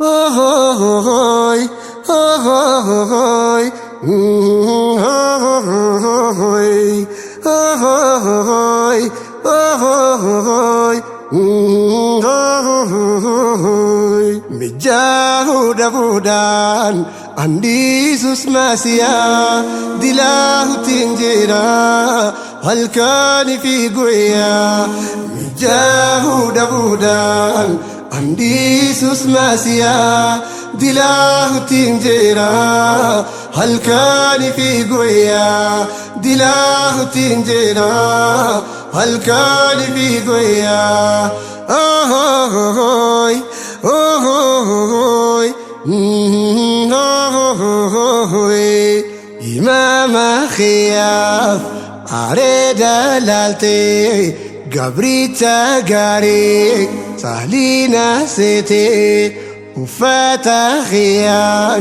Ahoy, ahoy, ahoy, ahoy, ahoy, ahoy. Mijahu dabudan andisus masiya dilahu tinjira halkani fi guya. Mijahu dabudan andisus masiya dilahu tinjira halkani fi guya. Dilahu tinjira halkani fi guya. Ahoy, ahoy, ahoy. Imam khiyaf areda lalte gabrita gari salina sete ufata khiyan